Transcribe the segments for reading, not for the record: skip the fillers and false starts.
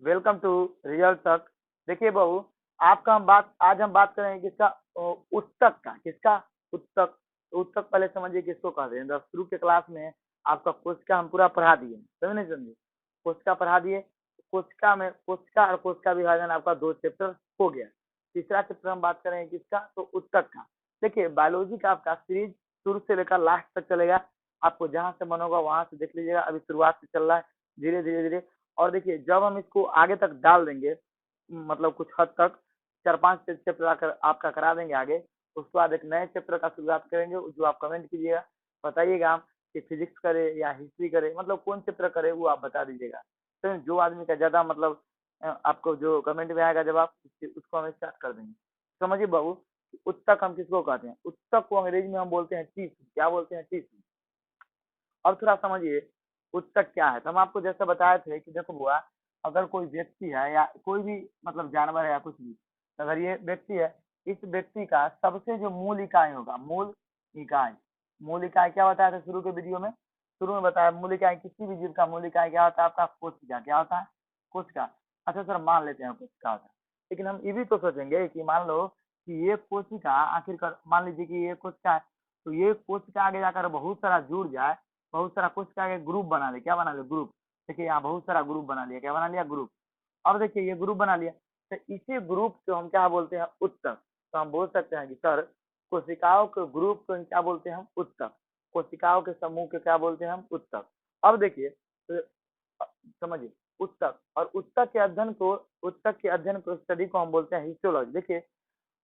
Welcome to real तक। देखिए बहू, आपका हम बात आज हम बात करेंगे किसका? उत्तक का। किसका? उत्तक। उत्तक पहले समझिए किसको कहते हैं। शुरू के क्लास में आपका कोशिका हम पूरा पढ़ा दिए, समझे नहीं समझे? कोशिका पढ़ा दिए। कोशिका में कोशिका और कोशिका विभाजन आपका 2 चैप्टर हो गया। तीसरा चैप्टर हम बात करेंगे किसका? तो उत्तक का। देखिए बायोलॉजी का आपका सीरीज शुरू से लेकर लास्ट तक चलेगा। आपको जहां से मन होगा वहां से देख लीजिएगा। अभी शुरुआत से चल रहा है, धीरे धीरे धीरे। और देखिए जब हम इसको आगे तक डाल देंगे, मतलब कुछ हद तक 4-5 चैप्टर आकर आपका करा देंगे आगे। उसके बाद एक नए चैप्टर का शुरुआत करेंगे, जो आप कमेंट कीजिएगा, बताइएगा हम कि फिजिक्स करे या हिस्ट्री करे, मतलब कौन चैप्टर करे वो आप बता दीजिएगा। तो जो आदमी का ज्यादा मतलब आपको जो कमेंट में आएगा जवाब, उसको हम स्टार्ट कर देंगे। समझिए बाबू, उत्तक हम किसको कहते हैं? उत्तक को अंग्रेजी में हम बोलते हैं टीथ। क्या बोलते हैं? टीथ। और थोड़ा समझिए उत्तक क्या है। तो हम आपको जैसे बताए थे कि देखो बुआ, अगर कोई व्यक्ति है या कोई भी मतलब जानवर है या कुछ भी, अगर ये व्यक्ति है, इस व्यक्ति का सबसे जो मूल इकाई होगा, इकाई मूल इकाई क्या बताया था शुरू के वीडियो में? शुरू में बताया मूल इकाई किसी भी जीव का मूल इकाई क्या होता है? आपका कोशिका। क्या होता है? कोशिका। अच्छा सर, मान लेते हैं कोशिका होता है, लेकिन हम ये भी तो सोचेंगे कि मान लो कि ये कोशिका आखिरकार, मान लीजिए कि ये कोशिका है, तो ये कोशिका आगे जाकर बहुत सारा जुड़ जाए, बहुत सारा कोशिका के ग्रुप बना ले। क्या बना ले? ग्रुप। देखिए यहाँ बहुत सारा ग्रुप बना लिया। क्या बना लिया? ग्रुप। और देखिए ये ग्रुप बना लिया, तो इसी ग्रुप को हम क्या बोलते हैं? उत्तक। तो हम बोल सकते हैं कि सर, कोशिकाओं के ग्रुप को क्या बोलते हैं? हम उत्तक। कोशिकाओं के समूह के क्या बोलते हैं? हम उत्तक। अब देखिए तो समझिए, उत्तक और उत्तक के अध्ययन को स्टडी को हम बोलते हैं हिस्टोलॉजी। देखिए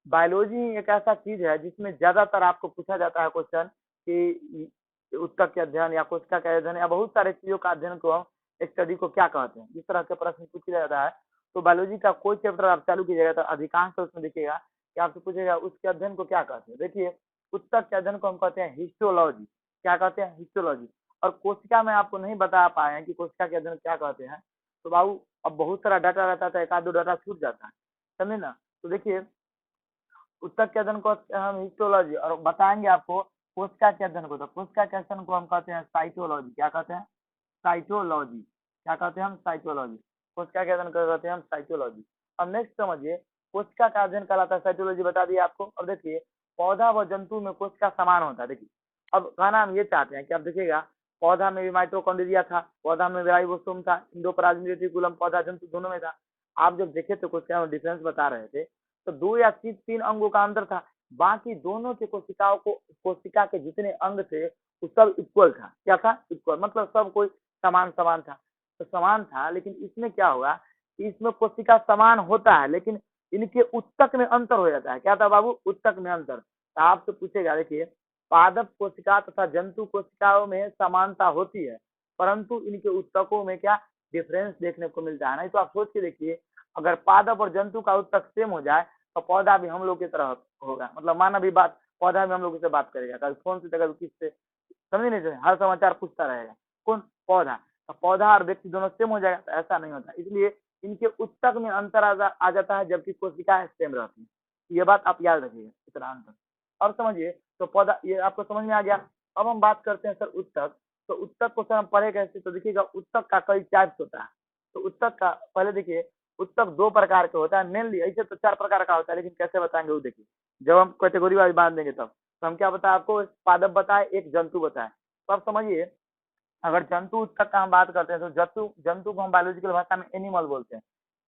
बायोलॉजी एक ऐसा चीज है जिसमें ज्यादातर आपको पूछा जाता है क्वेश्चन कि उत्तक के अध्ययन या कोशिका का अध्ययन या बहुत सारे चीजों का अध्ययन को हम स्टडी को क्या कहते हैं, इस तरह के प्रश्न पूछा जाता है। तो बायोलॉजी का कोई चैप्टर आप चालू कीजिएगा तो अधिकांश उसमें देखिएगा कि आपसे पूछेगा उसके अध्ययन को क्या कहते हैं। देखिए उत्तक के अध्ययन को हम कहते हैं हिस्टोलॉजी। क्या कहते हैं? हिस्टोलॉजी। और कोशिका में आपको नहीं बता पाए हैं कि कोशिका के अध्ययन क्या कहते हैं, तो बाबू अब बहुत सारा डाटा रहता था, एक आध दो डाटा छूट जाता है, समझे ना? तो देखिए उत्तक के अध्ययन को हम हिस्टोलॉजी और बताएंगे आपको कोशिका के अध्ययन को, तो कोशिका के अध्ययन को हम कहते हैं साइटोलॉजी। क्या कहते हैं? साइटोलॉजी। क्या कहते हैं? हम साइटोलॉजी। कोशिका के अध्ययन को कहते हैं हम साइटोलॉजी। अब नेक्स्ट समझिए, कोशिका का अध्ययन कहलाता है साइटोलॉजी, बता दिए आपको। अब देखिए पौधा व जंतु में कोशिका समान होता है। देखिए अब कहना हम ये चाहते हैं कि अब देखिएगा पौधा में भी माइटोकॉन्ड्रिया था, पौधा में राइबोसोम था, इंडोपराजमिक रेटिकुलम पौधा जंतु दोनों में था। आप जब देखे तो कोशिका में डिफरेंस बता रहे थे, तो 2 या 3 अंगों का अंतर था। बाकी दोनों के कोशिकाओं को, कोशिका के जितने अंग थे वो सब इक्वल था। क्या था? इक्वल। मतलब सब कोई समान समान था। तो समान था, लेकिन इसमें क्या होगा कि इसमें कोशिका समान होता है, लेकिन इनके उत्तक में अंतर हो जाता है। क्या था बाबू? उत्तक में अंतर। तो आपसे पूछेगा, देखिए पादप कोशिका तथा जंतु कोशिकाओं में समानता होती है, परंतु इनके उत्तकों में क्या डिफरेंस देखने को मिलता है। नहीं तो आप सोच के देखिए, अगर पादप और जंतु का उत्तक सेम हो जाए तो पौधा भी हम लोग की तरह होगा, मतलब मानव भी बात, पौधा भी हम लोग से बात करेगा, कभी फोन से कभी किससे, समझे नहीं समझे? हर समाचार पूछता रहेगा। कौन? पौधा। तो पौधा और व्यक्ति दोनों सेम हो जाएगा? तो ऐसा नहीं होता, इसलिए इनके उत्तक में अंतर आ जाता है, जबकि कोशिकाएं सेम रहती है। ये बात आप याद रखिएगा, इतना अंतर। और समझिए, तो पौधा ये आपको समझ में आ गया। अब हम बात करते हैं सर उत्तक। तो उत्तक को सर हम पढ़े कैसे? तो देखिएगा उत्तक का कई टाइप्स होता है। तो उत्तक का पहले देखिए, उत्तक 2 प्रकार के होता है मेनली, ऐसे तो 4 प्रकार का होता है, लेकिन कैसे बताएंगे वो देखिए जब हम कैटेगरी वाइज बांध देंगे तब। तो हम क्या बताए आपको? पादप बताए, एक जंतु बताए। तो अब समझिए, अगर जंतु उत्तक का हम बात करते हैं तो जंतु जंतु को हम बायोलॉजिकल भाषा में एनिमल बोलते हैं।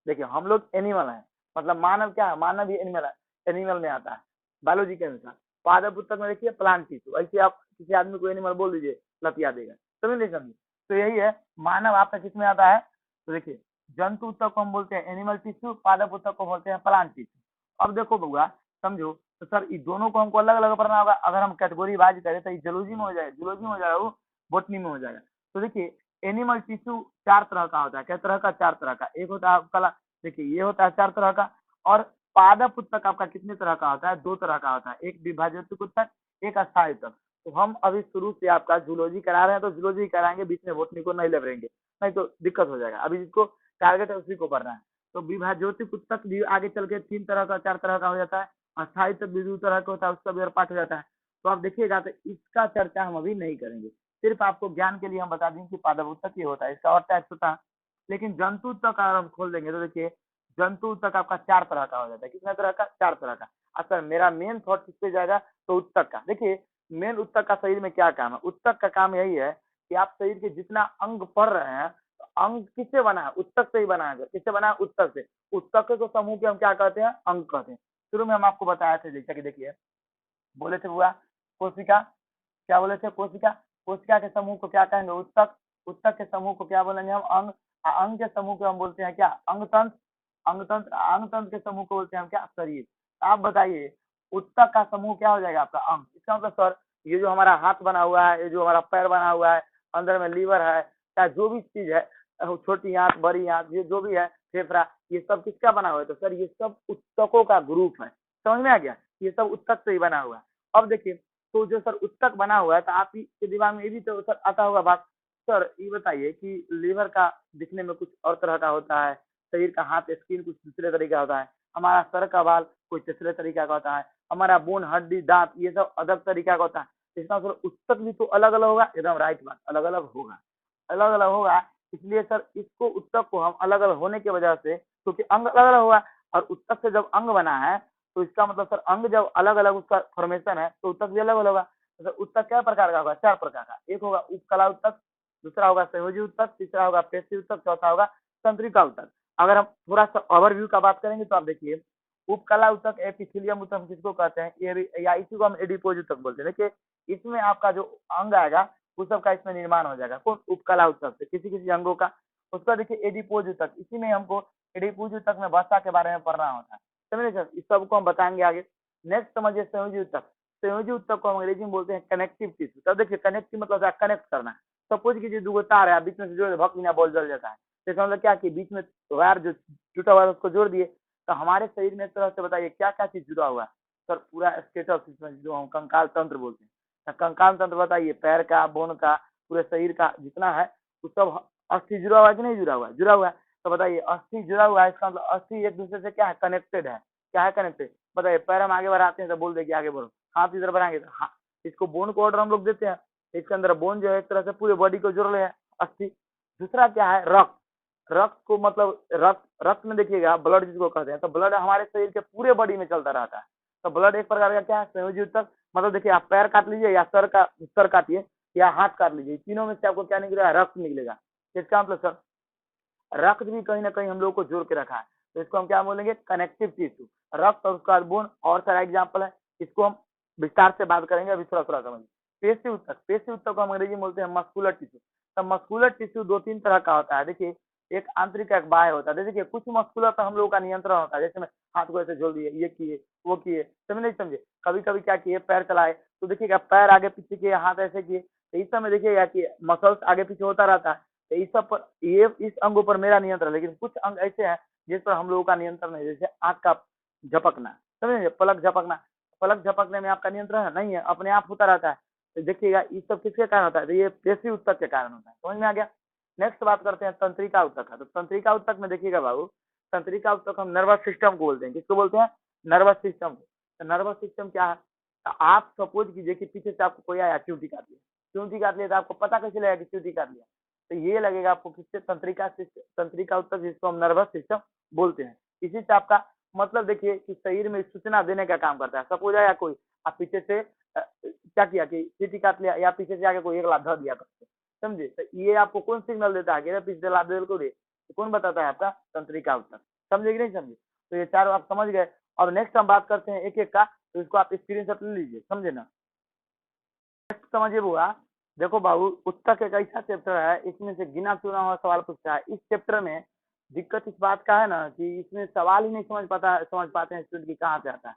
देखिए हम लोग एनिमल हैं, मतलब मानव क्या है? मानव ही एनिमल है, एनिमल में आता है बायोलॉजी के अनुसार। पादप उत्तक में देखिए प्लांट टिश्यू। ऐसे आप किसी आदमी को एनिमल बोल दीजिए, लतिया देगा। समझ नहीं समझे? तो यही है, मानव आपका किस में आता है? तो देखिए जंतु उत्तक को हम बोलते हैं एनिमल टिश्यू, पादप उत्तक को बोलते हैं प्लांट टिश्यू। अब देखो बउआ, समझो, तो सर ये दोनों को हमको अलग अलग पढ़ना होगा। अगर हम कैटेगरी वाइज करें तो जूलॉजी में हो जाएगा, जूलॉजी में हो जाएगा, वो बोटनी में हो जाएगा। तो देखिए एनिमल टिश्यू 4 तरह का होता है। क्या तरह का? 4 तरह का। एक होता है आपका, देखिए ये होता है 4 तरह का। और पादप उत्तक आपका कितने तरह का होता है? 2 तरह का होता है, एक विभाजक उत्तक, एक अस्थायी उत्तक। तो हम अभी शुरू से आपका जूलॉजी करा रहे हैं तो जूलॉजी कराएंगे, बीच में बोटनी को नहीं लेवरेंगे, नहीं तो दिक्कत हो जाएगा। अभी जिसको टारगेट है उसी को पढ़ना है। तो विभाज्योतिक उत्तक भी आगे चल के 3 तरह का, 4 तरह का हो जाता है। अस्थायी उत्तक भी 2 तरह का होता है, उसका भी और पाठ हो जाता है। तो आप देखिएगा, तो इसका चर्चा हम अभी नहीं करेंगे, सिर्फ आपको ज्ञान के लिए हम बता दें कि पादप उत्तक ये होता है, इसका और टाइप्स होता है। लेकिन जंतु ऊतक अगर हम खोल देंगे तो देखिए जंतु ऊतक आपका 4 तरह का हो जाता है। कितना तरह का? 4 तरह का। अच्छा मेरा मेन थॉट किस पे जाएगा? तो ऊतक का। देखिए मेन ऊतक का शरीर में क्या काम है? ऊतक का काम यही है कि आप शरीर के जितना अंग पढ़ रहे हैं, तो अंग किससे बना है? ऊतक से ही बना है। किससे बना है? ऊतक से। ऊतक के समूह के हम क्या कहते हैं? अंग कहते हैं। शुरू में हम आपको बताए थे, जैसा कि देखिए बोले थे हुआ कोशिका, क्या बोले थे? कोशिका। कोशिका के समूह को क्या कहेंगे? ऊतक। ऊतक के समूह को क्या बोलेंगे हम? अंग। अंग के समूह को हम बोलते हैं क्या? अंग तंत्र। अंग तंत्र। अंग तंत्र के समूह को बोलते हैं हम क्या? शरीर। आप बताइए ऊतक का समूह क्या हो जाएगा आपका? अंग। इसका मतलब सर ये जो हमारा हाथ बना हुआ है, ये जो हमारा पैर बना हुआ है, अंदर में लीवर है, चाहे जो भी चीज है, छोटी आंत बड़ी आंत, ये जो भी है, फेफड़ा, ये सब किसका बना हुआ है? तो सर ये सब ऊतकों का ग्रुप है। समझ में आ गया? ये सब ऊतक से ही बना हुआ है। अब देखिए तो जो सर ऊतक बना हुआ है, तो आप ही के दिमाग में ये भी तो सर आता होगा बात, सर ये बताइए कि लीवर का दिखने में कुछ और तरह का होता है, शरीर का हाथ स्किन कुछ दूसरे तरीके का होता है, हमारा सर का बाल कोई तीसरे तरीका का होता है, हमारा बोन हड्डी दांत ये सब अलग तरीका का होता है। इसका सर ऊतक भी तो अलग अलग होगा। एकदम राइट बात, अलग अलग होगा। अलग अलग होगा। इसलिए सर इसको ऊतक को हम अलग अलग होने की वजह से, क्योंकि अंग अलग अलग होगा और ऊतक से जब अंग बना है, तो इसका मतलब सर अंग जब अलग अलग उसका फॉर्मेशन है, तो ऊतक भी अलग अलग होगा। तो सर ऊतक क्या प्रकार का होगा? 4 प्रकार का। एक होगा उपकला ऊतक, दूसरा होगा संयोजी ऊतक, तीसरा होगा पेशी ऊतक, चौथा होगा तंत्रिका ऊतक। अगर हम थोड़ा सा ओवरव्यू का बात करेंगे तो आप देखिए उपकला ऊतक एपिथेलियम ऊतक हम किसको कहते हैं? ये या इसी को हम एडिपोज ऊतक बोलते हैं। देखिए इसमें आपका जो अंग आएगा उस सब का इसमें निर्माण हो जाएगा। कौन? उपकला ऊतक से किसी किसी अंगों का। उसका देखिए एडिपोज ऊतक, इसी में हमको एडिपोज ऊतक में वसा के बारे में पढ़ना होता है। समझे सर? इस सबको हम बताएंगे आगे। नेक्स्ट समझिए संयोजी ऊतक। संयोजी ऊतक को हम अंग्रेजी में बोलते हैं कनेक्टिव टिश्यू। तब देखिए कनेक्टिव मतलब कनेक्ट करना। सपोज कीजिए दो तार है, बीच में से जोड़ भक बिना बॉल जल जाता है, तो इसका मतलब क्या कि बीच में वायर जो टूटा हुआ है उसको जोड़ दिए। तो हमारे शरीर में एक तरह से बताइए क्या क्या चीज जुड़ा हुआ है? सर पूरा स्केटर सिस्टम जो हम कंकाल तंत्र बोलते हैं। कंकाल तंत्र बताइए पैर का, बोन का, पूरे शरीर का जितना है वो सब अस्थि जुड़ा हुआ है कि नहीं जुड़ा हुआ है? जुड़ा हुआ है। तो बताइए अस्थि जुड़ा हुआ है, इसका मतलब अस्थि एक दूसरे से क्या है? कनेक्टेड है। क्या है? कनेक्टेड। बताइए पैर हम आगे बढ़ाते हैं तो बोल देगी आगे बढ़ो, हाथ इधर बढ़ाएंगे तो हाँ, इसको बोन को ऑर्डर हम लोग देते हैं। इसके अंदर बोन जो है एक तरह से पूरे बॉडी को जोड़ रहे हैं, अस्थि। दूसरा क्या है? रक्त। रक्त को मतलब रक्त में देखिएगा ब्लड जिसको कहते हैं, तो ब्लड हमारे शरीर के पूरे बॉडी में चलता रहता है। तो ब्लड एक प्रकार का क्या है? संयोजी ऊतक। मतलब देखिए आप पैर काट लीजिए या सर काटिए या हाथ काट लीजिए, तीनों में से आपको क्या निकलेगा? रक्त निकलेगा। इसका मतलब सर रक्त भी कहीं ना कहीं हम लोग को जोड़ के रखा है, तो इसको हम क्या बोलेंगे? Connective tissue. रक्त और उसका बोन और सारा एग्जाम्पल है, इसको हम विस्तार से बात करेंगे अभी थोड़ा थोड़ा समझिए। पेशी ऊतक। पेशी ऊतक को हम अंग्रेजी में बोलते हैं मस्कुलर टिश्यू। तो मस्कुलर टिश्यू दो तीन तरह का होता है। देखिए एक आंतरिक एक बाह्य होता है। देखिए कुछ मस्कुलर पर हम लोगों का नियंत्रण होता है, जैसे मैं हाथ को ऐसे जोड़ दिए, ये किए वो किए, समझ नहीं समझे? कभी कभी क्या किए पैर चलाए तो देखिएगा पैर आगे पीछे किए, हाथ ऐसे किए, तो इस समय देखिएगा कि मसल्स आगे पीछे होता रहता है। तो इस सब पर ये इस अंगों पर मेरा नियंत्रण है, लेकिन कुछ अंग ऐसे हैं जिस पर हम लोगों का नियंत्रण है, जैसे आंख का झपकना, समझे? पलक झपकना, पलक झपकने में आपका नियंत्रण है नहीं है, अपने आप होता रहता है। तो देखिएगा ये सब किसके कारण होता है? तो ये पेशी ऊतक के कारण होता है। समझ में आ गया? नेक्स्ट बात करते हैं तंत्रिका ऊतक का। तो तंत्रिका ऊतक में देखिएगा बाबू, तंत्रिका ऊतक हम नर्वस सिस्टम को बोलते हैं। किसको बोलते हैं? नर्वस सिस्टम को। तो नर्वस सिस्टम क्या है? तो आप सपोज कीजिए कि पीछे से आपको कोई आया चूंटी काट लिया, चूंटी काट लिया, तो आपको पता कैसे लगेगा कि चूंटी काट लिया? तो ये लगेगा आपको किससे? तंत्रिका ऊतक, जिसको हम नर्वस सिस्टम बोलते हैं। इसी से आपका मतलब देखिए कि शरीर में सूचना देने का काम करता है। सपोज आया कोई, आप पीछे से क्या किया कि चीटी काट लिया, या पीछे से आके कोई एक लात धर दिया करते, समझे? तो ये आपको कौन सिग्नल देता है कि पीछे लात दे को दे? तो कौन बताता है? आपका तंत्रिका ऊतक। समझे कि नहीं समझे? तो ये चारों आप समझ गए। अब नेक्स्ट हम बात करते हैं एक एक का, तो इसको आप स्क्रीन शॉट ले लीजिए, समझे ना? नेक्स्ट समझिए बुआ, देखो बाबू ऊतक एक ऐसा चैप्टर है, इसमें से गिना चुना हुआ सवाल पूछता है। इस चैप्टर में दिक्कत इस बात का है ना कि इसमें सवाल ही नहीं समझ पाते हैं स्टूडेंट की कहाँ से आता है।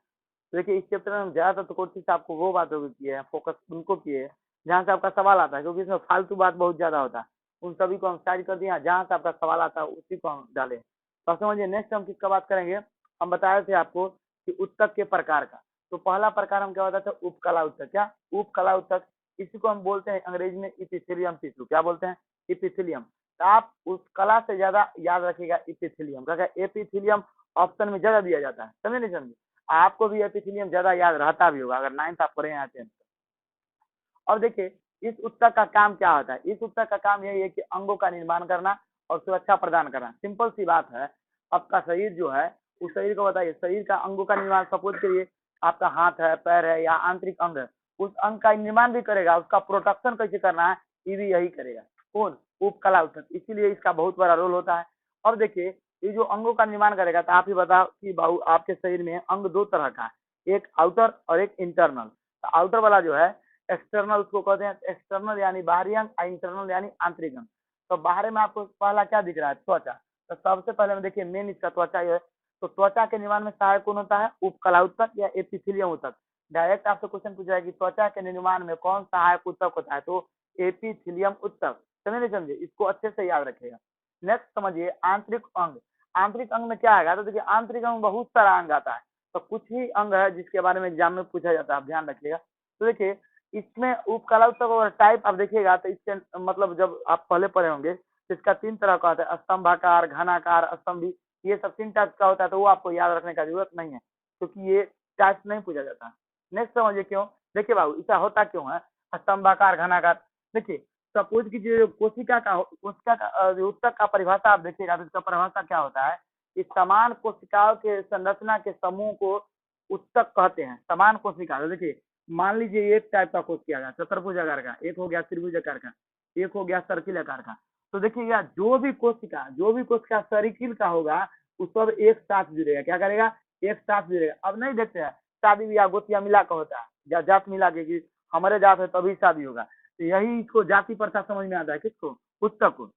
तो देखिए इस चैप्टर में हम ज्यादातर तो कोशिश आपको वो बातों की है, फोकस उनको किए है जहाँ से आपका सवाल आता है, क्योंकि इसमें फालतू बात बहुत ज्यादा होता है। उन सभी को हम साइड कर दिया, जहाँ से आपका सवाल आता है उसी को हम डाले। तो आप समझिए नेक्स्ट हम किसका बात करेंगे? हम बताए थे आपको कि ऊतक के प्रकार का। तो पहला प्रकार हम क्या होता था? उपकला ऊतक। क्या? उपकला ऊतक। इसी को हम बोलते हैं अंग्रेजी में इपिथेलियम टिश्यू। क्या बोलते हैं? इपिथेलियम। तो आप उस कला से ज्यादा याद रखिएगा इपिथेलियम, क्योंकि एपिथेलियम ऑप्शन में ज्यादा दिया जाता है। समझे नहीं समझे? आपको भी एपिथेलियम ज्यादा याद रहता भी होगा अगर 9th आप पढ़े हैं 10th। अब देखिए इस ऊतक का काम क्या होता है? इस ऊतक का काम यही है कि अंगों का निर्माण करना और सुरक्षा प्रदान करना। सिंपल सी बात है। आपका शरीर जो है उस शरीर को बताइए, शरीर का अंगों का निर्माण सपोज करिए आपका हाथ है, पैर है या आंतरिक अंग है, उस अंग का निर्माण भी करेगा, उसका प्रोटेक्शन कैसे करना है ये भी यही करेगा। कौन? उपकला ऊतक। इसीलिए इसका बहुत बड़ा रोल होता है। और देखिए ये जो अंगों का निर्माण करेगा, तो आप ही बताओ कि बाबू आपके शरीर में अंग दो तरह का है, एक आउटर और एक इंटरनल। तो आउटर वाला जो है एक्सटर्नल उसको कहते हैं, एक्सटर्नल यानी बाहरी अंग, इंटरनल यानी आंतरिक अंग। तो बाहर में आपको पहला क्या दिख रहा है? त्वचा। तो सबसे पहले में देखिए मेन इसका त्वचा ही है। तो त्वचा के निर्माण में सहायक कौन होता है? उपकला ऊतक या एपिथेलियम ऊतक। डायरेक्ट आपसे क्वेश्चन पूछा है कि त्वचा के निर्माण में कौन सहायक ऊतक होता है? तो एपिथेलियम ऊतक। समझे नहीं समझे? इसको अच्छे से याद रखिएगा। नेक्स्ट समझिए आंतरिक अंग। आंतरिक अंग में क्या आएगा? तो देखिए आंतरिक अंग बहुत सारा अंग आता है, तो कुछ ही अंग है जिसके बारे में एग्जाम में पूछा जाता है, आप ध्यान रखिएगा। तो देखिए इसमें उपकला ऊतक और टाइप आप देखिएगा तो इसके मतलब जब आप पहले पढ़े होंगे तो इसका 3 तरह का होता है, स्तंभाकार, घनाकार, स्तंभी। ये सब 3 टाइप का होता है, तो वो आपको याद रखने का जरूरत नहीं है क्योंकि ये टाइप नहीं पूछा जाता। नेक्स्ट समझिए क्यों। देखिए बाबू ऐसा होता क्यों है स्तंभाकार घनाकार। देखिए सपोज कीजिए कोशिका का ऊतक का परिभाषा आप देखिएगा तो इसका परिभाषा क्या होता है कि समान कोशिकाओं के संरचना के समूह को ऊतक कहते हैं। समान कोशिका। तो देखिए मान लीजिए एक टाइप का कोशिका है चतुर्भुज आकार का, एक हो गया त्रिभुज आकार का, एक हो गया सर्किल आकार का। तो देखिएगा जो भी कोशिका सर्किल का होगा वो सब एक साथ जुड़ेगा। क्या करेगा? एक साथ जुड़ेगा। अब नहीं देखते हैं शादी ब्याह गोतिया मिला का होता है या जात मिला के कि हमारे जात है तभी शादी होगा, तो यही इसको जाति प्रथा समझ में आता है। किसको? ऊतक को।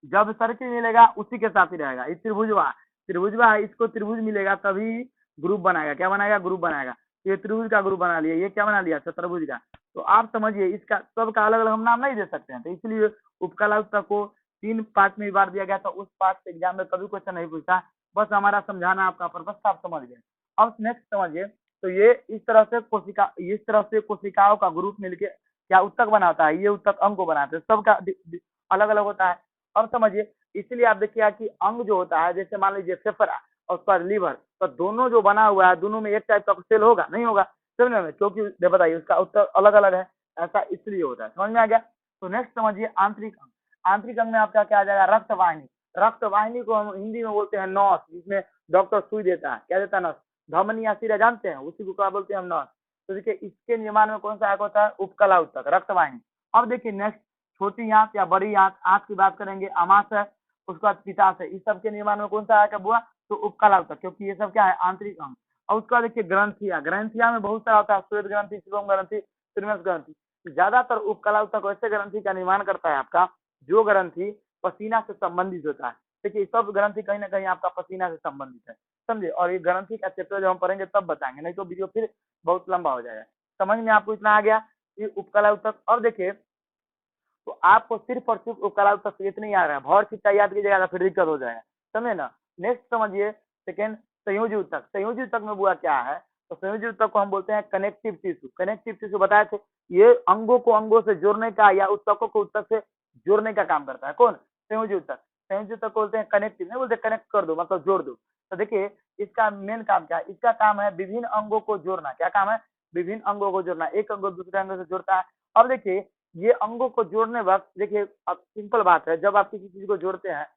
जब सर्किल मिलेगा उसी के साथ ही रहेगा। ये त्रिभुजवा है, इसको त्रिभुज मिलेगा तभी ग्रुप बनाएगा। क्या बनाएगा? ग्रुप बनाएगा। ये त्रिभुज का ग्रुप बना लिया, ये क्या बना लिया? चतुर्भुज का। तो आप समझिए इसका सबका अलग अलग हम नाम नहीं दे सकते हैं, तो इसलिए उपकला ऊतक को 3 पार्ट में बांट दिया गया। तो उस पार्ट से एग्जाम में कभी क्वेश्चन नहीं पूछता, बस हमारा समझाना आपका पर्पस आप समझ गए। अब नेक्स्ट समझिए, तो ये इस तरह से कोशिकाओं का ग्रुप मिलके क्या ऊतक बनाता है? ये ऊतक अंग को बनाते हैं। सबका अलग अलग होता है। अब समझिए इसलिए आप देखिएगा कि अंग जो होता है, जैसे मान लीजिए फेफड़ा और उसका लीवर, तो दोनों जो बना हुआ है दोनों में एक टाइप का सेल होगा? नहीं होगा। समझ में? क्योंकि बताइए उसका उत्तर अलग अलग है, ऐसा इसलिए होता है। समझ में आ गया? तो नेक्स्ट समझिए आंतरिक अंग। आंतरिक अंग में आपका क्या आ जाएगा? रक्तवाहिनी। रक्तवाहिनी को हम हिंदी में बोलते हैं नस, जिसमें डॉक्टर सुई देता है। क्या देता है? नस। धमनी या सिरा जानते हैं, उसी को क्या बोलते हैं हम? नस। तो देखिए इसके निर्माण में कौन सा होता है? उपकला ऊतक, रक्तवाहिनी। अब देखिए नेक्स्ट छोटी आंत या बड़ी आंत, आंत की बात करेंगे अमाशय, उसके बाद पित्ताशय। इस सब के निर्माण में कौन सा आएगा बुआ? तो उपकला ऊतक, क्योंकि ये सब क्या है? आंतरिक अंग। और उसके बाद देखिए ग्रंथिया। ग्रंथिया में बहुत सारा होता है, श्वेत ग्रंथि, शुभम ग्रंथि, त्रिमस ग्रंथि। ज्यादातर उपकला ऊतक वैसे ग्रंथि का निर्माण करता है आपका जो ग्रंथि पसीना से संबंधित होता है। देखिए सब ग्रंथि कहीं ना कहीं आपका पसीना से संबंधित है। समझे? और ये ग्रंथि का चैप्टर जब हम पढ़ेंगे तब बताएंगे, नहीं तो वीडियो फिर बहुत लंबा हो जाएगा। समझ में आपको इतना आ गया ये उपकला ऊतक। और देखिए तो आपको सिर्फ और सिर्फ उपकला ऊतक से इतना ही आ रहा है, भौर चिट्टा याद कीजिएगा तो फिर दिक्कत हो जाएगा। समझे ना? नेक्स्ट समझिए सेकेंड संयोजी ऊतक। संयोजी ऊतक में बुआ क्या है? तो संयोजी ऊतक को हम बोलते हैं कनेक्टिव टिश्यू। कनेक्टिव टिश्यू बताए थे, ये अंगों को अंगों से जोड़ने का या ऊतकों को ऊतक से जोड़ने का काम करता है। कौन? संयोजी ऊतक। संयोजी ऊतक को बोलते हैं कनेक्टिव, नहीं बोलते कनेक्ट कर दो मतलब जोड़ दो। तो देखिए इसका मेन काम क्या है? इसका काम है विभिन्न अंगों को जोड़ना। क्या काम है? विभिन्न अंगों को जोड़ना। एक अंग दूसरे अंग से जोड़ता है। अब देखिए ये अंगों को जोड़ने वक्त देखिए अब सिंपल बात है, जब आप किसी चीज को जोड़ते हैं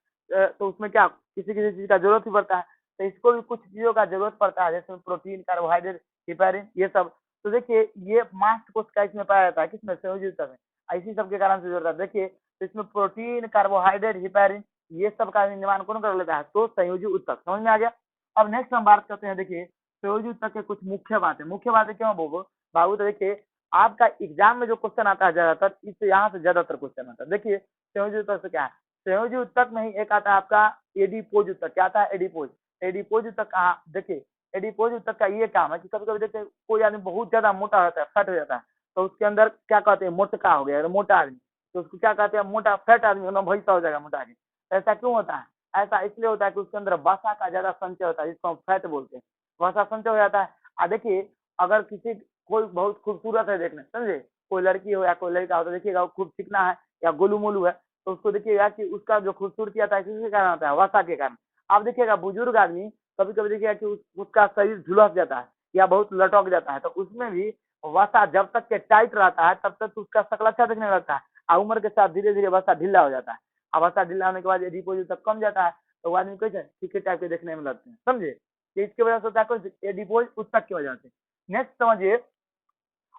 तो उसमें क्या किसी किसी चीज का जरूरत ही पड़ता है, तो इसको भी कुछ चीजों का जरूरत पड़ता है, जैसे प्रोटीन, कार्बोहाइड्रेट, हिपैरिन, ये सब। तो देखिए ये मास्ट कोशिका इसमें पाया जाता है, किसमें? संयोजी ऊतक में। इसी सब के कारण से जोड़ता है। देखिए तो इसमें प्रोटीन, कार्बोहाइड्रेट, हिपैरिन ये सब का निर्माण कौन कर लेता है? तो संयोजी ऊतक। समझ में आ गया? अब नेक्स्ट हम बात करते हैं। देखिए संयोजी ऊतक के कुछ मुख्य बातें क्यों बाबू? तो देखिए आपका एग्जाम में जो क्वेश्चन आता है ज्यादातर, इससे यहाँ से ज्यादातर क्वेश्चन आता है। देखिए संयोजी ऊतक से क्या है? संयोजी ऊतक में ही एक आता है आपका एडिपोज ऊतक। क्या आता है? एडिपोज। एडिपोज ऊतक कहाँ? देखिए एडिपोज ऊतक का ये काम है कि कभी कभी देखते हैं कोई आदमी बहुत ज्यादा मोटा होता है, फैट हो जाता है, तो उसके अंदर क्या कहते हैं? मोटका हो गया, मोटा आदमी, तो उसको क्या कहते हैं? मोटा फैट आदमी होना, भैंसा हो जाएगा मोटा आदमी। ऐसा क्यों होता है? ऐसा इसलिए होता है कि उसके अंदर वसा का ज्यादा संचय होता है, जिसको हम फैट बोलते हैं। वसा संचय हो जाता है। देखिए अगर किसी कोई बहुत खूबसूरत है देखने, समझे? कोई लड़की हो या कोई लड़का हो, तो देखिएगा वो खूब चिकना है या गोलू मोलू है, तो उसको देखिएगा कि उसका जो खूबसूरती आता है किसके कारण आता है? वसा के कारण। आप देखिएगा बुजुर्ग आदमी कभी कभी देखिएगा कि उसका शरीर झुलस जाता है या बहुत लटक जाता है, तो उसमें भी वसा जब तक के टाइट रहता है तब तक उसका शक्ल अच्छा दिखने लगता है, और उम्र के साथ धीरे धीरे वसा ढीला हो जाता है। अवस्था ढीला होने के बाद एडिपोज तक कम जाता है, तो वो आदमी कैसे फीके टाइप के देखने में लगते हैं, समझे। तो इसकी वजह से होता है कौन एडिपोज उत्तक की वजह से। नेक्स्ट समझिए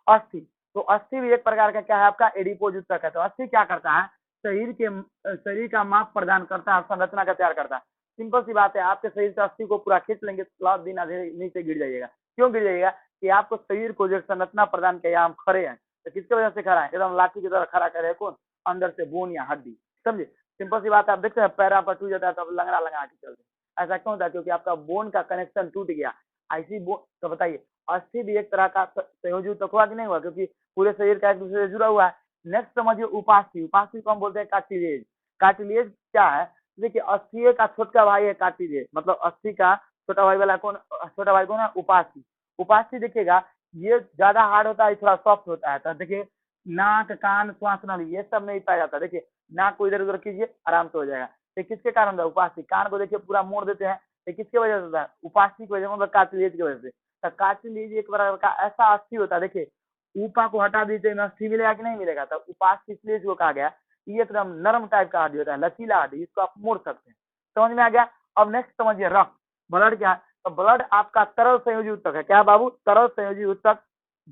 अस्थि। तो अस्थि भी एक प्रकार का क्या है आपका एडिपोज उत्तक है। तो अस्थि क्या करता है, शरीर का माप प्रदान करता है, संरचना का तैयार करता है। सिंपल सी बात है, आपके शरीर से अस्थि को पूरा खींच लेंगे तो दिन आधे नीचे गिर जाइएगा। क्यों गिर जाइएगा कि आपको शरीर को जो संरचना प्रदान किया हम खड़े हैं, तो किसकी वजह से खड़ा है, एकदम लाठी की तरह खड़ा करे कौन, अंदर से बोन या हड्डी, समझे। सिंपल सी बात है, आप देखते हैं पैर आपका टूट जाता है तो आप लंगड़ा लगा के चलते हैं, ऐसा क्यों होता है, क्योंकि आपका बोन का कनेक्शन टूट गया। ऐसी बोन तो बताइए अस्थि भी एक तरह का संयोजी ऊतक हुआ कि नहीं हुआ, क्योंकि पूरे शरीर का एक दूसरे से जुड़ा हुआ है। नेक्स्ट समझिए उपास्थि। उपास्थि को हम बोलते हैं कार्टिलेज। कार्टिलेज क्या है, देखिए अस्थि का छोटा भाई है कार्टिलेज, मतलब अस्थि का छोटा भाई वाला कौन, छोटा भाई कौन है, उपास्थि। उपास्थि देखिएगा ये ज्यादा हार्ड होता है, थोड़ा सॉफ्ट होता है। तो देखिए नाक कान श्वास नली ये सब नहीं पाया जाता। देखिए नाक को इधर उधर कीजिए आराम से हो जाएगा। तो किसके कारण होता है, उपास्थि। कान को देखिए पूरा मोड़ देते हैं, तो किसके वजह से होता है, उपास्थि की वजह से, मतलब कार्टिलेज की वजह से। तो कार्टिलेज एक प्रकार का ऐसा अस्थि होता है, देखिए ऊपा को हटा दीजिए अस्थि मिलेगा कि नहीं मिलेगा। तो उपास्थि इसलिए इसको कहा गया, ये एकदम नरम टाइप का हड्डी होता है, लचीला हड्डी, इसको आप मोड़ सकते हैं। समझ में आ गया। अब नेक्स्ट समझिए रक्त। ब्लड क्या है, तो ब्लड आपका तरल संयोजी ऊतक है। क्या बाबू, तरल संयोजी ऊतक।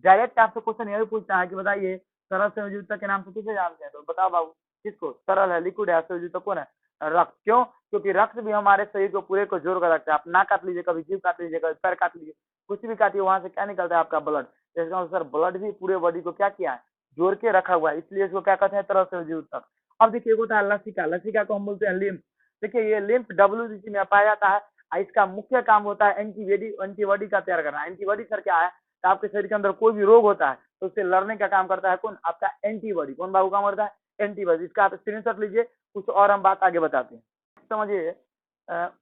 डायरेक्ट आपसे क्वेश्चन यही पूछता है कि बताइए तरल संयोजी ऊतक के नाम से किसे जानते हैं, तो बताओ बाबू किसको, तरल है, लिक्विड है, संयोजी ऊतक कौन है, रक्त। क्यों, क्योंकि रक्त भी हमारे शरीर को पूरे को जोड़ कर रखता है। आप नाक काट लीजिए, कभी जीभ काट लीजिए, कभी पैर काट लीजिए, कुछ भी काटिए, वहां से क्या निकलता है आपका ब्लड। इसका सर ब्लड भी पूरे बॉडी को क्या किया है, जोड़ के रखा हुआ है, इसलिए इसको क्या कहते हैं, तरल संयोजी ऊतक। अब देखिए होता है लसिका। लसिका को हम बोलते हैं लिम्फ। देखिए ये लिम्फ डब्ल्यूबीसी में पाया जाता है। इसका मुख्य काम होता है एंटीबॉडी का तैयार करना। एंटीबॉडी सर क्या है, तो आपके शरीर के अंदर कोई भी रोग होता है तो उससे लड़ने का काम करता है कौन, आपका एंटीबॉडी। कौन बाबू काम करता है, एंटीबॉडी। इसका आप स्क्रीनशॉट लीजिए, कुछ और हम बात आगे बताते हैं। समझिए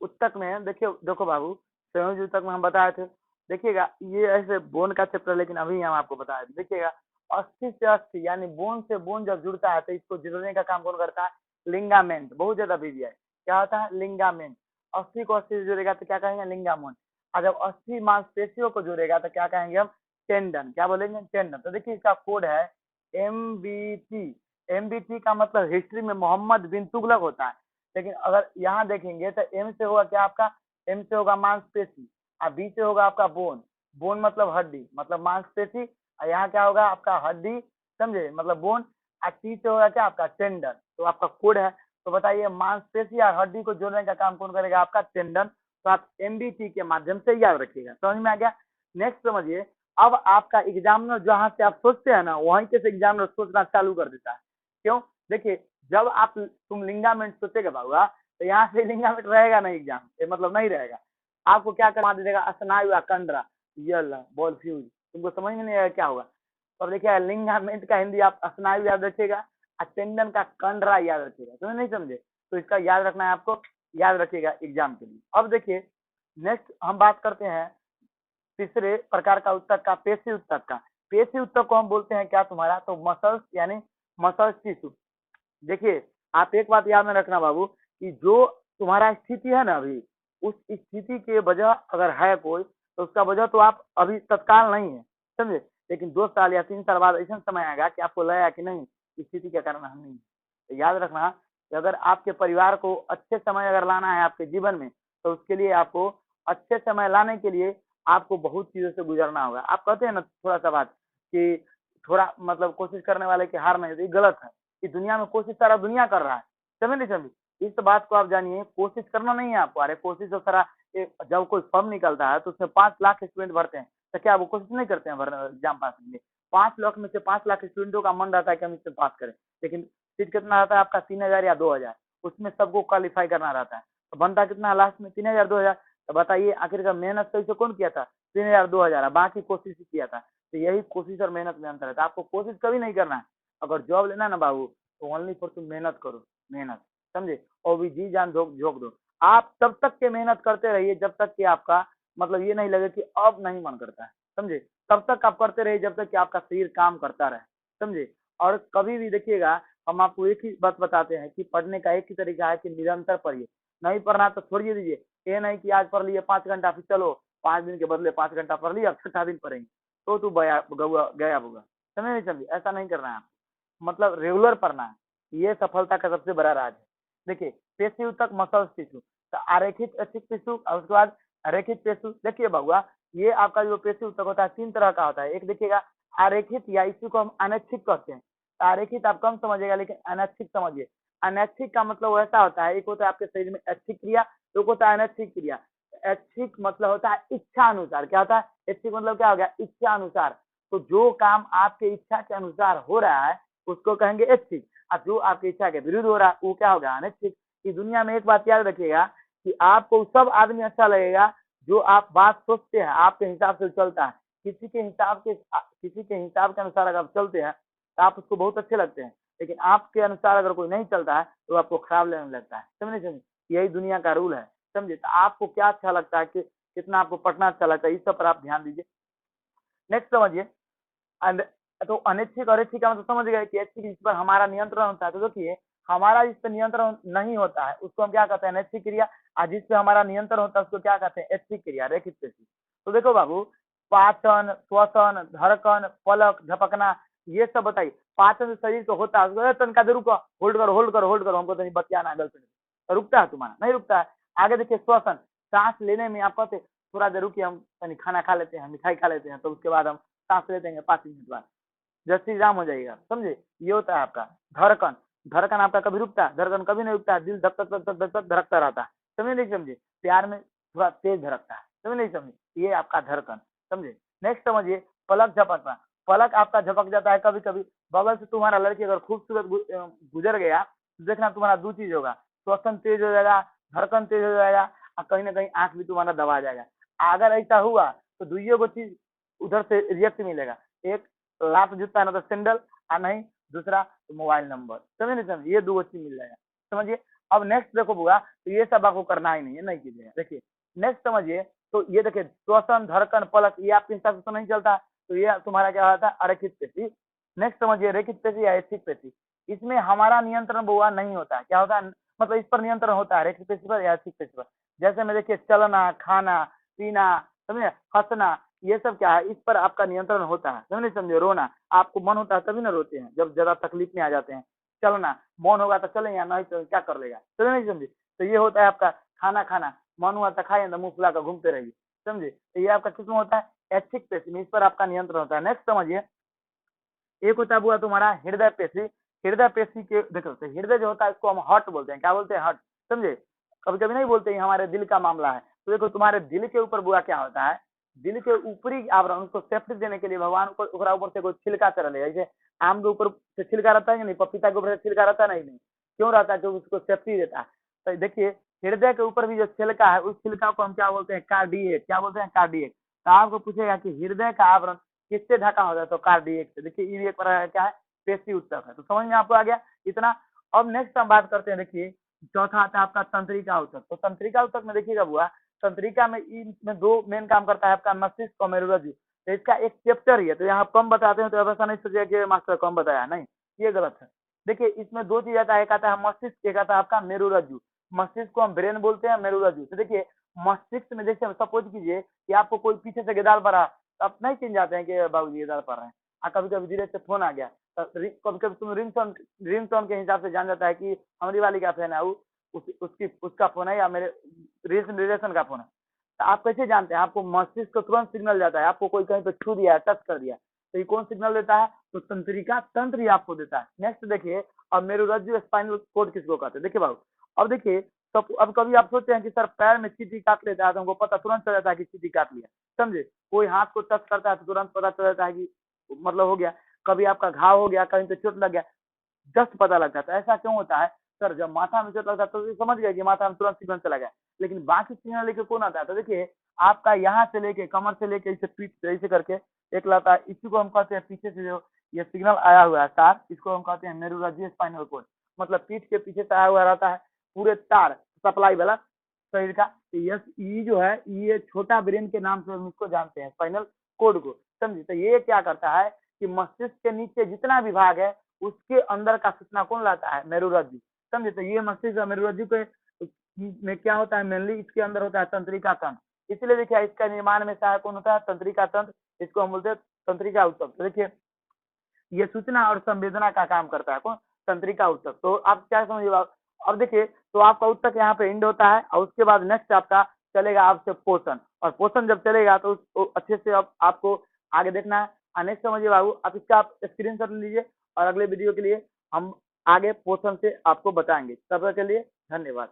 उत्तक में देखिए, देखो बाबू संयोजी ऊतक में हम बताए थे, देखिएगा ये ऐसे बोन का चैप्टर, लेकिन अभी हम आपको बताए थे। देखिएगा अस्थि से अस्थि यानी बोन से बोन जब जुड़ता है तो इसको जोड़ने का काम कौन करता है, लिंगामेंट। बहुत ज्यादा बिजी है, क्या होता है, लिंगामेंट। अस्थि को अस्थि से जोड़ेगा तो क्या कहेंगे, लिंगामेंट। और जब अस्थि मांसपेशियों को जोड़ेगा तो क्या कहेंगे हम, टेंडन। क्या बोलेंगे, टेंडन। तो देखिए इसका कोड है MBT। MBT का मतलब हिस्ट्री में मोहम्मद बिन तुगलक होता है, लेकिन अगर यहाँ देखेंगे तो एम से होगा क्या आपका, एम से होगा मांसपेशी, और बी से होगा आपका बोन। बोन मतलब हड्डी, मतलब मांसपेशी, और यहाँ क्या होगा आपका हड्डी, समझे, मतलब बोन। और टी से होगा क्या आपका टेंडन। तो आपका कोड है। तो बताइए मांसपेशी और हड्डी को जोड़ने का काम कौन करेगा, आपका टेंडन। तो आप MBT के माध्यम से याद रखिएगा। समझ में आ गया। नेक्स्ट समझिए, अब आपका एग्जामिनर जहाँ से आप सोचते हैं ना, वहीं से एग्जामिनर सोचना चालू कर देता है। क्यों, देखिए जब आप तुम लिंगामेंट सोचेगा बाबूआ, तो यहाँ से लिंगामेंट रहेगा नहीं, एग्जाम मतलब नहीं रहेगा। आपको क्या करवा देगा, स्नायु या कंडरा, ये बॉल फ्यूज, तुमको समझ में नहीं आएगा क्या होगा। तो देखिए लिंगामेंट का हिंदी आप स्नायु याद रखिएगा, टेंडन का कंडरा याद रखिएगा। तो नहीं समझे, तो इसका याद रखना है आपको, याद रखिएगा एग्जाम के लिए। अब देखिए नेक्स्ट हम बात करते हैं तीसरे प्रकार का ऊतक का, पेशी ऊतक का। पेशी ऊतक को हम बोलते हैं क्या तुम्हारा, तो मसल्स यानी मसल्स टिश्यू। देखिए आप एक बात याद में रखना बाबू, कि जो तुम्हारा स्थिति है ना अभी, उस स्थिति के वजह अगर है कोई, तो उसका वजह तो आप अभी तत्काल नहीं है, समझे। लेकिन 2 साल या 3 साल बाद ऐसा समय आएगा कि आपको लगेगा कि नहीं, स्थिति के कारण हम नहीं। तो याद रखना कि अगर आपके परिवार को अच्छे समय अगर लाना है आपके जीवन में, तो उसके लिए आपको अच्छे समय लाने के लिए आपको बहुत चीजों से गुजरना होगा। आप कहते हैं ना थोड़ा सा बात कि थोड़ा मतलब कोशिश करने वाले की हार नहीं होती, गलत है। कि दुनिया में कोशिश सारा दुनिया कर रहा है, समझ नहीं समझी, इस बात को आप जानिए। कोशिश करना नहीं है आपको, अरे कोशिश तो सारा जब कोई फॉर्म निकलता है तो उसमें 5 लाख स्टूडेंट भरते हैं, तो क्या वो कोशिश नहीं करते हैं एग्जाम पास के लिए। 5 लाख में से 5 लाख स्टूडेंटों का मन रहता है कि हम इससे पास करें, लेकिन सीट कितना रहता है आपका, 3,000 या 2,000, उसमें सबको क्वालिफाई करना रहता है। तो बनता कितना लास्ट में, 3,000 2,000। तो बताइए आखिरकार मेहनत सही से कौन किया था, 3,000 2,000, बाकी कोशिश ही किया था। तो यही कोशिश और मेहनत में अंतर है। तो आपको कोशिश कभी नहीं करना है, अगर जॉब लेना है ना बाबू, तो ओनली फॉर तुम मेहनत करो, मेहनत, समझे, और भी जी जान झोंक दो। आप तब तक के मेहनत करते रहिए जब तक कि आपका मतलब ये नहीं लगे कि अब नहीं मन करता है, समझे। तब तक आप करते रहिए जब तक कि आपका शरीर काम करता रहे, समझे। और कभी भी देखिएगा, हम आपको एक ही बात बताते हैं कि पढ़ने का एक ही तरीका है कि निरंतर पढ़िए। नहीं पढ़ना तो छोड़िए दीजिए। ये नहीं कि आज पढ़ लिए 5 घंटा, फिर चलो 5 दिन के बदले 5 घंटा पढ़ लिया, अब 6 दिन पढ़ेंगे तो तू गया होगा, समझ नहीं समझी, ऐसा नहीं करना है। मतलब रेगुलर पढ़ना है, ये सफलता का सबसे बड़ा राज है। देखिए पेशी ऊतक मसल्स टिश्यू, तो आरेखित ऐच्छिक टिश्यू और उसके बाद अरेखित टिश्यू। देखिए बहुआ ये आपका जो पेशी ऊतक होता है 3 तरह का होता है। एक देखिएगा आरेखित या इसी को हम अनैच्छिक कहते हैं। आरेखित आप कम समझिएगा लेकिन अनैच्छिक समझिए। अनैच्छिक का मतलब वैसा होता है, एक होता है आपके शरीर में ऐच्छिक क्रिया, एक होता है अनैच्छिक क्रिया। ऐच्छिक मतलब होता है इच्छा अनुसार, क्या होता है ऐच्छिक मतलब क्या हो गया इच्छा अनुसार। तो जो काम आपके इच्छा के अनुसार हो रहा है उसको कहेंगे ऐच्छिक, और जो आपकी इच्छा के विरुद्ध हो रहा है वो क्या होगा अनैच्छिक। इस दुनिया में एक बात याद रखिएगा कि आपको सब आदमी अच्छा लगेगा जो आप बात सोचते हैं आपके हिसाब से चलता है। किसी के हिसाब के अनुसार अगर आप चलते हैं तो आप उसको बहुत अच्छे लगते हैं, लेकिन आपके अनुसार अगर कोई नहीं चलता है तो आपको खराब लगने लगता है। समझे, यही दुनिया का रूल है। समझे, तो आपको क्या अच्छा लगता है कि कितना आपको पढ़ना अच्छा लगता है, इस सब पर आप ध्यान दीजिए। नेक्स्ट समझिए, तो अनैच्छिक और ऐच्छिक का मतलब समझ गए कि ऐच्छिक इस पर हमारा नियंत्रण होता है। तो देखिए हमारा इस पर नियंत्रण नहीं होता है उसको हम क्या कहते हैं अनैच्छिक क्रिया, और जिस पे हमारा नियंत्रण होता है उसको क्या कहते हैं ऐच्छिक क्रिया, रेखित पेशी। तो देखो बाबू पाचन, श्वसन, धड़कन, पलक, झपकना, ये सब बताइए। पाचन शरीर को होता है, तनका देर रुको, होल्ड करो हमको तो नहीं बतियाना गर्लफ्रेंड। रुकता है तुम्हारा नहीं रुकता है। आगे देखिए श्वसन, सांस लेने में आप कहते थोड़ा देर रुकिए हम खाना खा लेते हैं, मिठाई खा लेते हैं, तो उसके बाद हम सांस लेते हैं 5 मिनट बाद, जैसे जाम हो जाएगा। समझे, ये होता है आपका धड़कन। धड़कन आपका कभी रुकता है, धड़कन कभी नहीं रुकता है, दिल धक धक धक धक धक धड़कता रहता है। समझे नहीं समझे, प्यार में थोड़ा तेज धड़कता है। समझे नहीं समझे, ये आपका धड़कन। समझे, नेक्स्ट समझिए पलक झपकना। पलक आपका झपक जाता है कभी कभी। बगल से तुम्हारा लड़की अगर खूबसूरत गुजर गया तो देखना तुम्हारा 2 चीज होगा, श्वसन तेज हो जाएगा, धड़कन तेज हो जाएगा, और कहीं ना कहीं आंख भी तुम्हारा दबा जाएगा। अगर ऐसा हुआ तो दुइयों को चीज उधर से रिएक्ट मिलेगा, एक लात जूता ना तो सैंडल, और नहीं दूसरा तो मोबाइल नंबर। समझे नहीं समझे, ये 2 चीज मिल जाएगा। समझिए, अब नेक्स्ट देखो बुआ, तो ये सब आपको करना ही नहीं है, नहीं कीजिएगा। देखिए नेक्स्ट समझिए, तो ये देखिए श्वसन, धड़कन, पलक, ये आपके हिसाब से तो नहीं चलता, तो ये तुम्हारा क्या होता है अरेखित पेशी। नेक्स्ट समझिए रेखित पेशी या ऐच्छिक पेशी। इसमें हमारा नियंत्रण बुआ नहीं होता है, क्या होता है मतलब इस पर नियंत्रण होता है रेखित पेशी पर या ऐच्छिक पेशी पर। जैसे में देखिए चलना, खाना पीना, समझे, हंसना, ये सब क्या है इस पर आपका नियंत्रण होता है। समझे समझे, रोना आपको मन होता है तभी ना रोते हैं, जब ज्यादा तकलीफ में आ जाते हैं। चलना मन होगा तो चले या नहीं तो क्या कर लेगा। समझे नहीं समझे, तो ये होता है आपका खाना खाना, मन हुआ तो खाए, मुंह फुला कर घूमते रहिए। समझे, तो ये आपका किसमें होता है ऐच्छिक पेशी में, इस पर आपका नियंत्रण होता है। नेक्स्ट समझिए, एक होता है तुम्हारा हृदय पेशी। हृदय पेशी के देखो, तो हृदय जो होता है इसको हम हार्ट बोलते हैं, क्या बोलते हैं हार्ट। समझे, कभी कभी नहीं बोलते हमारे दिल का मामला है। तो देखो तुम्हारे दिल के ऊपर बुआ क्या होता है, दिल के ऊपरी आवरण उसको सेफ्टी देने के लिए भगवान को ऊपर से कोई छिलका चढ़ है। जैसे आम के ऊपर से छिलका रहता है नहीं, पपीता के ऊपर से छिलका रहता है नहीं, क्यों रहता है, क्योंकि उसको सेफ्टी देता है। तो देखिए हृदय के ऊपर भी जो छिलका है उस छिलका को हम क्या बोलते हैं कार्डिएक, क्या बोलते हैं कार्डिएक। तो आपको पूछेगा कि हृदय का आवरण किससे ढका होता है, तो कार्डिएक से। देखिए ये पर क्या है पेशी ऊतक है। तो समझ में आपको आ गया इतना। अब नेक्स्ट हम बात करते हैं, देखिए चौथा आता है आपका तंत्रिका ऊतक। तो तंत्रिका ऊतक में देखिएगा बुआ, तंत्रिका में इसमें 2 मेन काम करता है आपका मस्तिष्क और मेरुरज्जु। तो इसका एक चैप्टर ही है, तो यहाँ कम बताते हैं, तो ऐसा नहीं सोचिए कि मास्टर कम बताया, नहीं ये गलत है। देखिए इसमें 2 चीज आता है, एक आता है मस्तिष्क, एक आता है आपका मेरुरज्जु। मस्तिष्क को हम ब्रेन बोलते हैं, मेरुरज्जु। तो देखिए मस्तिष्क में जैसे सपोज कीजिए कि आपको कोई पीछे से गेदाल पड़ा, तो आप नहीं चिन जाते हैं कि बाबूजी गेदाल पड़ रहे हैं। कभी कभी धीरे से फोन आ गया, कभी कभी तुम रिंगटोन के हिसाब से जान जाता है कि हमारी वाली का फैन है, उसका फोन है या मेरे रिलेशन का फोन है। तो आप कैसे जानते हैं, आपको मस्तिष्क को तुरंत सिग्नल जाता है, आपको कोई कहीं पे छू दिया है, टच कर दिया, तो ये कौन सिग्नल देता है, तो तंत्रिका तंत्र ही आपको देता है। नेक्स्ट देखिए, अब मेरुरज्जु स्पाइनल कोड किसको कहते हैं। देखिए बाबू, अब देखिए तो अब कभी आप सोचते हैं कि सर पैर में चींटी काट लेता है तो हमको पता तुरंत चल जाता है कि चींटी काट लिया। समझे, कोई हाथ को टच करता है तो तुरंत पता चल जाता है कि मतलब हो गया। कभी आपका घाव हो गया, कहीं पे चोट लग गया, जस्ट पता लग जाता है। ऐसा क्यों होता है सर, जब माथा में चोट लगता है तो समझ गया कि माथा में तुरंत सिग्नल चला गया, लेकिन बाकी सिग्नल लेके कौन आता है। तो देखिए आपका यहाँ से लेके कमर से लेके इसे पीठ से ऐसे करके एक लाता है, इसी को हम कहते हैं पीछे से जो ये सिग्नल आया हुआ है तार, इसको हम कहते हैं मेरुरज्जु स्पाइनल कोड। मतलब पीठ के पीछे से आया हुआ रहता है पूरे तार सप्लाई वाला शरीर का। ये जो है ये छोटा ब्रेन के नाम से हम इसको जानते हैं, स्पाइनल कोड को। समझे, तो ये क्या करता है कि मस्तिष्क के नीचे जितना विभाग है उसके अंदर का सूचना कौन लाता है, मेरुरज्जु। समझे, तो ये मस्तिष्क और मेरुरज्जु के में क्या होता है, मेनली इसके अंदर होता है तंत्रिका तंत्र। इसलिए देखिए इसका निर्माण में सहायक कौन होता है, तंत्रिका तंत्र, इसको हम बोलते हैं तंत्रिका ऊतक। तो देखिए ये सूचना और संवेदना का काम करता है कौन, तंत्रिका ऊतक। तो आप क्या समझिए, अब देखिए, तो आपका उत्तक यहाँ पे एंड होता है और उसके बाद नेक्स्ट आपका चलेगा आपसे पोषण, और पोषण जब चलेगा तो अच्छे से अब आपको आगे देखना है। नेक्स्ट समझिए बाबू, आप इसका आप स्क्रीन शॉट लीजिए और अगले वीडियो के लिए हम आगे पोषण से आपको बताएंगे। तब तक के लिए धन्यवाद।